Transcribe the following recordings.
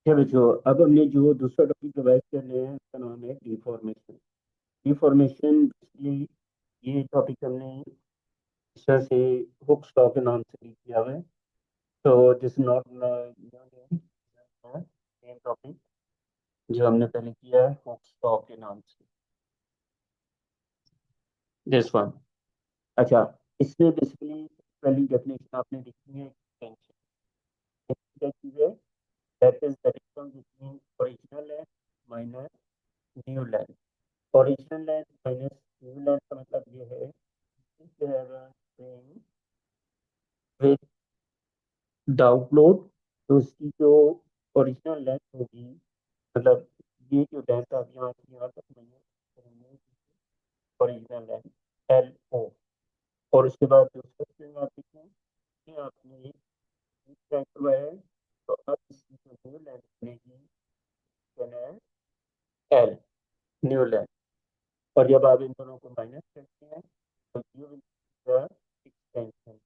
क्या बच्चों, अब हमने जो दूसरा टॉपिक रिवाइज कर रहे हैं उसका नाम है डिफॉर्मेशन। डिफॉर्मेशन बेसिकली ये टॉपिक हमने इस तरह से हुक्स लॉ के नाम से लीड किया हुआ है। तो दिस नॉट सेम टॉपिक जो हमने पहले किया है हुक्स लॉ के नाम से, दिस वन। अच्छा, इसमें बेसिकली पहली डेफिनेशन आपने लिखी है एक्सटेंशन। क्या चीज़ है? That is the difference between original length minus new length. Original length minus new length का मतलब ये है if you have a string with download, तो उसकी जो ओरिजिनल लेंथ होगी, मतलब ये जो लेंथ आप यहाँ से यहाँ तक नहीं, ओरिजिनल लेंथ एल ओ। और उसके बाद दूसरा स्ट्रिंग आप लिखें कि आपने चेक हुआ है, तो अब इसकी जो न्यू लेंथ बनेगी एल, न्यू लेंथ। और जब आप इन दोनों को माइनस करते हैं तो यू विल द एक्सटेंशन।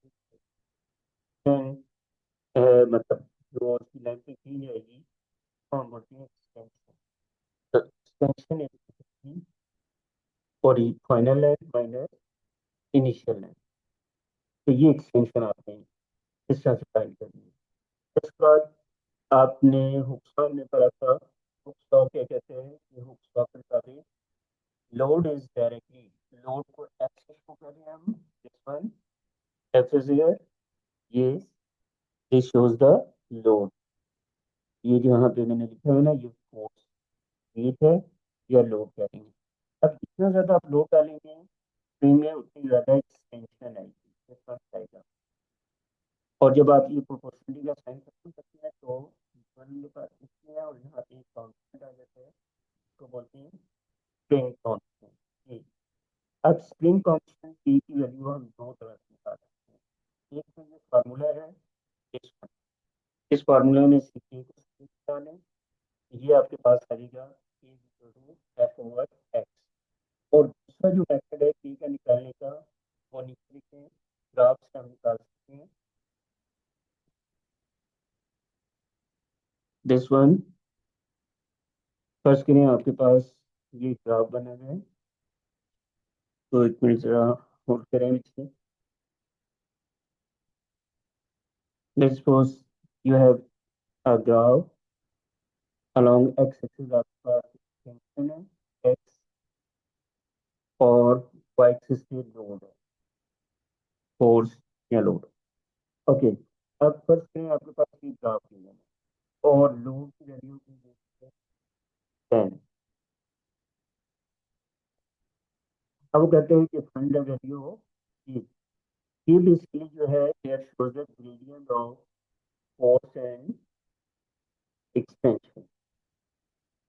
मतलब जो उसकी लेंथ की जाएगी तो हम बोलते हैं एक्सटेंशन। तो एक्सटेंशन इज और final length minus initial length. तो ये एक्सटेंशन आपने इस तरह से फाइंड करनी है। इसके बाद आपने हुक्स में पढ़ा था, हुक्स लॉ क्या कहते हैं कि हुक्स लॉ के मुताबिक लोड इज डायरेक्टली, लोड को एक्सेस को कह रहे हैं हम, this one F is here, ये दिस शोज द लोड। ये जो यहाँ पे मैंने लिखा है ना, ये फोर्स हीट है या लोड करेंगे। अब जितना ज्यादा आप लोड डालेंगे स्प्रिंग में उतनी ज्यादा एक्सटेंशन आएगी, इस तरह आएगा। और जब आप ये प्रोपोर्शनली का साइन करते हैं तो वन के पास इसमें है और यहाँ पे एक कांस्टेंट आ जाता है, इसको बोलते हैं स्प्रिंग कांस्टेंट। अब स्प्रिंग कांस्टेंट की वैल्यू हम दो तरह से निकाल सकते हैं। एक तो ये फार्मूला है, इस इस फार्मूला में से के को निकालें, ये आपके पास आएगा एफ ओवर एक्स। और दूसरा जो मेथड है के का निकालने का, वो नीचे लिखें, ग्राफ से हम निकाल सकते हैं दिस वन। फर्स्ट करें, आपके पास ये ग्राफ बना हुआ है, तो एक मिनट जरा होल्ड करें इससे। Let's suppose you have a graph along x axis, आपके पास टेंशन है एक्स, और वाई एक्सिस पे लोड है, फोर्स या लोड। ओके, अब फर्स्ट करें, आपके पास ये ग्राफ दिया है और लोड की वैल्यू की 10। अब वो कहते हैं कि फाइंड द वैल्यू ऑफ ये बेसिकली जो है there shows the gradient of force and extension.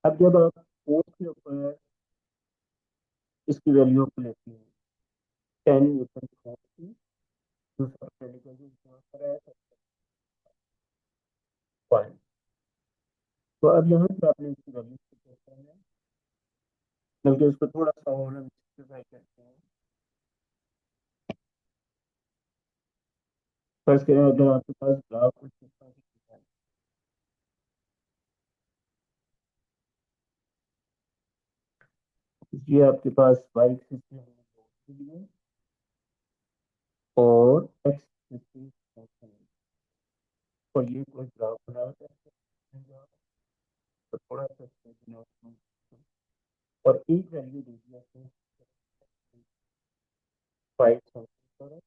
अब जब आप फोर्स के ऊपर इसकी वैल्यू को लेते हैं 10 न्यूटन फोर्स की, दूसरा केमिकल जो यहाँ पर है 5। तो अब यहाँ से आपने इसकी वैल्यू को देखना है, बल्कि उसको थोड़ा सा और हम सिंप्लीफाई करते हैं। फर्स्ट करें, अगर आपके पास ग्राफ कुछ इस तरह से दिखा है, ये आपके पास वाई एक्सिस पे हमने लोड लिए और एक्स एक्सिस पे टेंशन है। और ये कोई ग्राफ बना होता है तो थोड़ा सा और एक वैल्यू दीजिए आपको 5 सेंटीमीटर,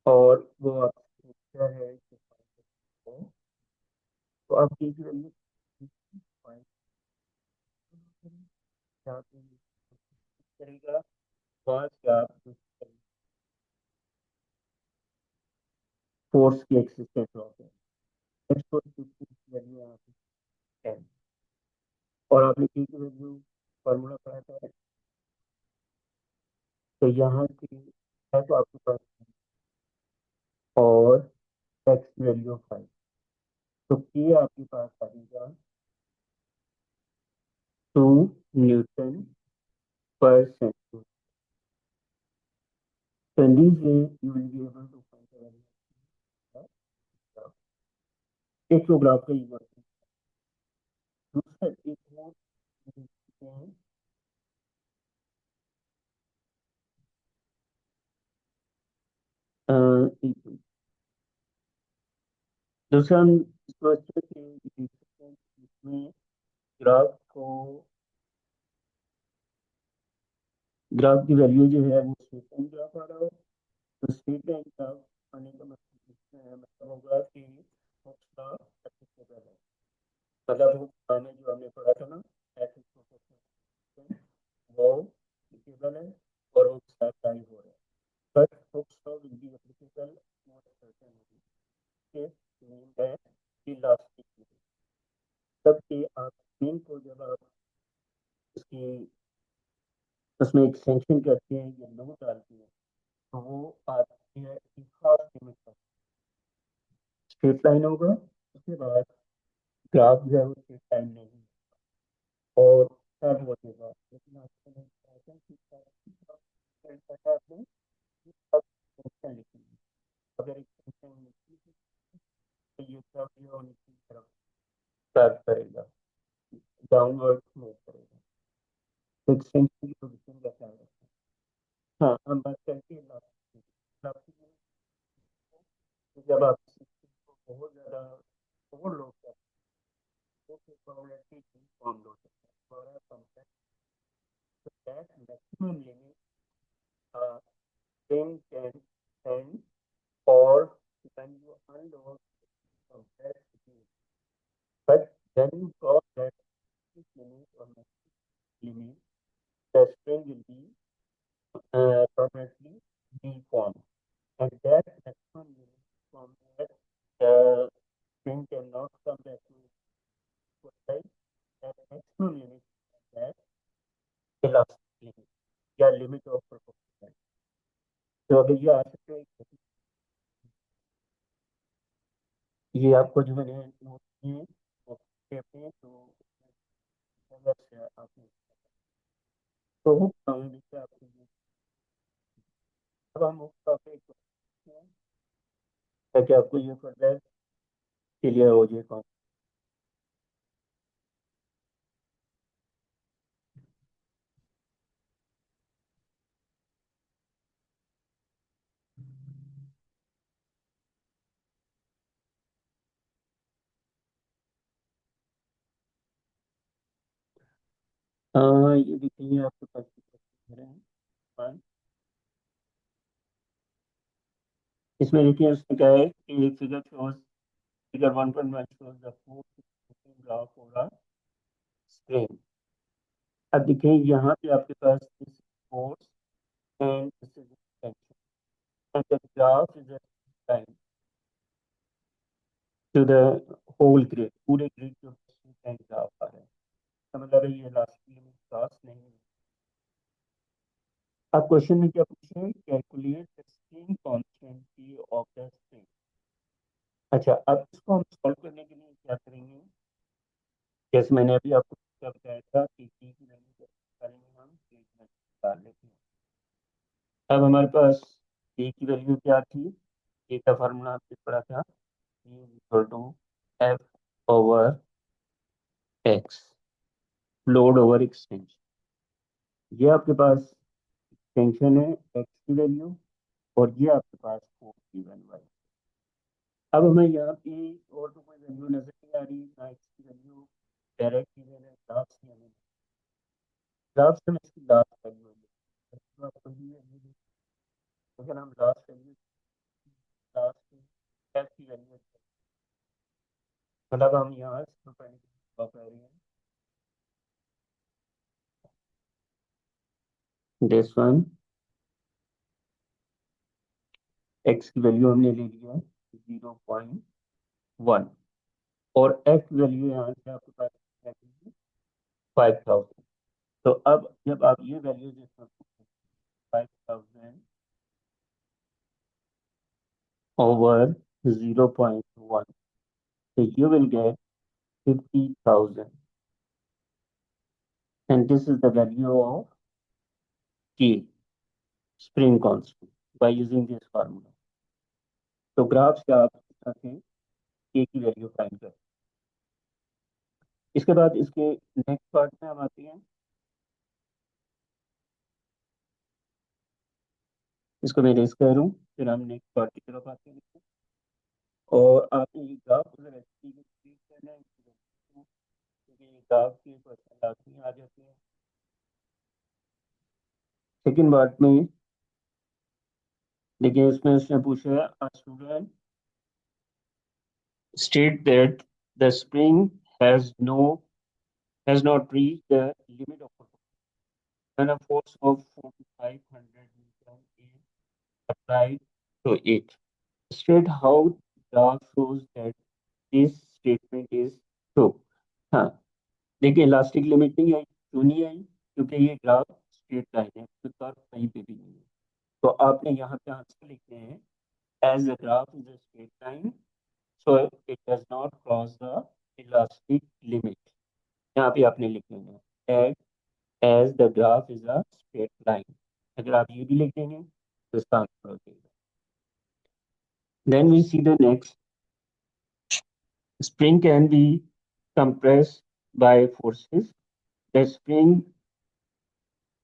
और वो आपसे पूछता है कि तो आप एक वैल्यू करेगा, वहां से आप फोर्स की एक्सिस पे ड्रॉ करें, एक्स फोर्स की वैल्यू यहाँ पे 10, और आपने की वैल्यू फार्मूला पढ़ा था, तो यहाँ से है तो आपके पास और एक्स वैल्यू 5, तो के आपके पास आएगा 2 न्यूटन पर centimetre. So in this way, you will be able to find the value of एक तो ग्राफ का यूज दूसरा एक और देखते हैं, एक दूसरा हम इसको अच्छे से देख सकते हैं कि इसमें ग्राफ को ग्राफ की वैल्यू जो है वो स्ट्रेट लाइन ग्राफ आ रहा है। तो स्ट्रेट लाइन ग्राफ आने का मतलब होगा कि उसका एप्लीकेबल है, मतलब वो पुराने जो हमने पढ़ा था ना ऐसे वो एप्लीकेबल है और वो साथ लाइन हो रहा है, बट उसका will be applicable not certain के मीन है इलास्टिक, तब कि आप मीन को जब आप उसकी उसमें एक्सटेंशन करते हैं या नो डालते हैं तो वो आती है एक खास लिमिट तक, स्ट्रेट लाइन होगा, उसके बाद ग्राफ जो है वो स्ट्रेट लाइन नहीं और टर्न हो जाएगा, लेकिन आपको नहीं पता है कि पता आपने अब एक्सटेंशन लिखेंगे, अगर एक्सटेंशन लिखी तो ये सब जो नीचे की तरफ स्टार्ट करेगा, डाउनवर्ड मूव करेगा, तो एक्सटेंशन की पोजीशन का ख्याल रखें। हाँ, हम बात करते हैं इलास्टिक जब आप सिस्टम को बहुत ज़्यादा ओवरलोड करते हैं तो प्रोबेबिलिटी फॉर्म हो सकता है for a compact, so that maximum limit thing can end or when you unload compact limit. But when you cross that limit or maximum limit, the string will be permanently deformed, and that maximum limit from that the string cannot come back to its size. That maximum limit that elastic limit या limit of proportional, तो अगर ये आ सकते हैं, ये आपको जो मैंने नोट किए वो कहते हैं तो अगर से आपने तो हुक देखिए आपको अब हम हुक टॉपिक ताकि आपको ये फर्दर क्लियर हो जाए कौन। ये देखिए आपके पास वन, इसमें देखिए उसमें क्या है कि एक figure shows figure 1.1 shows the fourth graph होगा स्ट्रेन। अब देखिए यहाँ पे आपके पास this force and this is tension and the graph is a line to the whole grid, पूरे ग्रिड के ऊपर ग्राफ आ रहा है, तो मतलब ये लास्ट लिमिट क्रॉस नहीं है। अब क्वेश्चन में क्या पूछे, calculate the strain constant of the strain. अच्छा, अब इसको हम सॉल्व करने के लिए क्या करेंगे, जैसे मैंने अभी आपको क्या बताया था कि की वैल्यू करेंगे हम निकाल लेते हैं। अब हमारे पास ए की वैल्यू क्या थी, ए का फार्मूला आपने पढ़ा था, E equal to F over X, load over extension. ये आपके पास टेंशन है एक्स की वैल्यू और ये आपके पास फोर्स गिवन हुआ है। अब हमें यहाँ पे और तो कोई वैल्यू नजर नहीं आ रही, ना एक्स की वैल्यू डायरेक्ट गिवन है, ग्राफ से हमें ग्राफ से हमें इसकी लास्ट वैल्यू है, तो आपको ये वैल्यू अगर हम लास्ट वैल्यू लास्ट एफ की वैल्यू मतलब हम यहाँ से पहले कर रहे हैं दिस वन, एक्स की वैल्यू हमने ले लिया 0.1 और एक्स वैल्यू यहाँ से आपके पास 5000। तो अब जब आप ये value 5000 over 0.1, so you will get 50,000, and this is the value of K, spring constant, by using this formula. तो ग्राफ से आप K की वैल्यू फाइंड कर, इसके बाद इसके नेक्स्ट पार्ट में हम आते हैं। इसको मैं रेस कर रहा हूँ, फिर हम नेक्स्ट पार्ट की तरफ आते हैं। और आपने ये ग्राफ अगर ऐसे करना है, क्योंकि ये ग्राफ के क्वेश्चन लाजमी आ जाते हैं। सेकेंड पार्ट में देखिए, इसमें उसने पूछा है, a student state that the spring has not reached the limit of when a force of 4,500 Newton is applied to it. State how graph shows that this statement is true. हाँ, देखिए elastic limit नहीं आई, क्यों नहीं आई? क्योंकि ये graph straight line है, तो curve कहीं पे भी नहीं है। तो आपने यहाँ पे आंसर लिखते हैं, as the graph is a straight line, so it does not cross the elastic limit. यहाँ पे आपने लिखना है as the graph is a straight line. अगर आप ये भी लिख देंगे तो इसका आंसर हो जाएगा। Then we see the next. Spring can be compressed by forces. The spring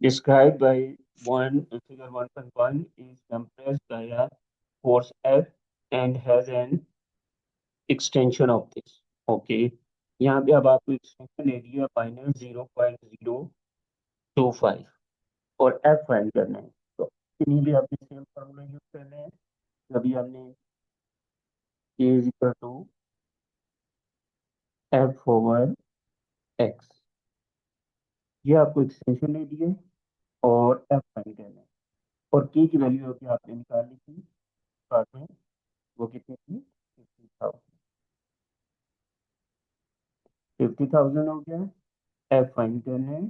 described by figure 1.1 is compressed by a force F and has an extension of this. Okay. यहाँ पे अब आपको एक्सटेंशन एरिया फाइनल 0.025 और F find करना है। तो इन्हीं भी आपने सेम फार्मूला यूज करना है। अभी हमने K is equal to F over X, ये आपको एक्सटेंशन दे दिए और F फाइंड करना है। और K की वैल्यू होगी आपने निकाल ली थी पार्ट में, वो कितनी थी? 50,000 हो गया। F फाइंड करना है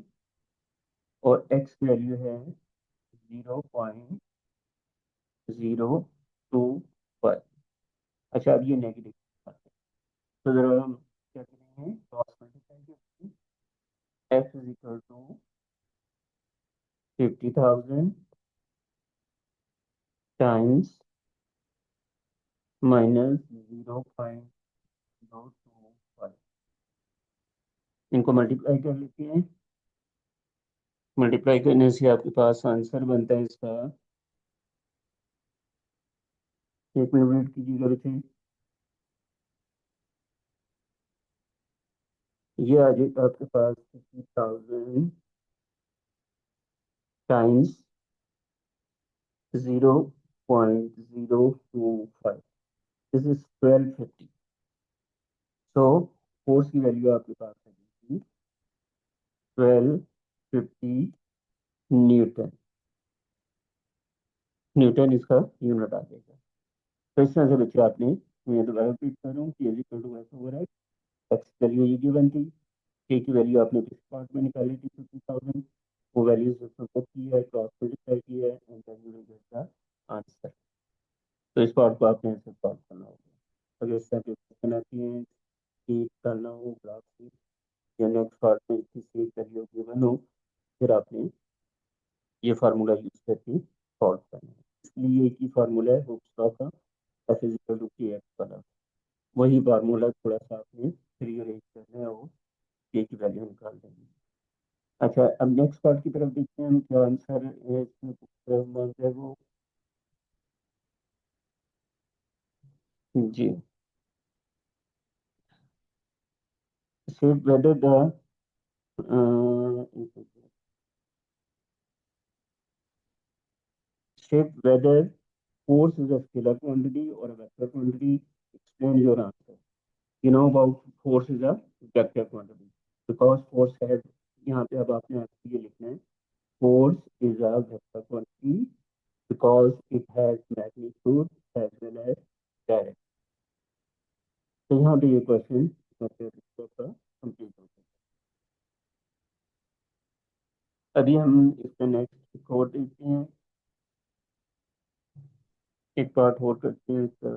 और X वैल्यू है 0.025। अच्छा, अब ये नेगेटिव, तो जरा हम क्या करेंगे, क्रॉस मल्टीप्लाई करेंगे। F is equal to 50,000 times minus 0.025, इनको मल्टीप्लाई कर लेते हैं। मल्टीप्लाई करने से आपके पास आंसर बनता है इसका, एक मिनट वेट कीजिएगा बच्चे, ये आ जाएगा आपके पास 50,000 times 0.025, this is 1250। So force की वैल्यू आपके पास है 1250 न्यूटन। न्यूटन इसका यूनिट आ जाएगा। तो इस तरह से बच्चे आपने, मैं दोबारा रिपीट कर रहा हूँ, कि एक्स वैल्यू ये गिवन थी, के की वैल्यू आपने किस पार्ट में निकाली थी 50,000, वो वैल्यूज उसमें पुट की है, क्रॉस मल्टीप्लाई की है, and then you will get the answer. तो इस पार्ट को आपने ऐसे सॉल्व करना होगा। अगर इस तरह की क्वेश्चन आती है कि करना हो ग्राफ से, या नेक्स्ट पार्ट में इसकी सेव वैल्यू गिवन हो, फिर आपने ये फार्मूला यूज करके सॉल्व करना है। इसलिए एक ही फार्मूला है हुक्स लॉ का, एफ इज इक्वल टू के एक्स वाला, वही फार्मूला थोड़ा सा आपने रीअरेंज करना है और के की वैल्यू निकाल देंगे। अच्छा, अब नेक्स्ट पार्ट की तरफ देखते हैं हम, क्या आंसर है इसमें वो जी। state whether the state whether force is a scalar quantity or a vector quantity. Explain your answer. You know about force is a vector quantity because force has, यहाँ पे अब आपने ये लिखना है, force is a vector quantity because it has magnitude as well as direction. तो यहाँ पे ये क्वेश्चन कंप्लीट हो गया। अभी हम इसका नेक्स्ट और देखते हैं, एक पार्ट और करते हैं इसका।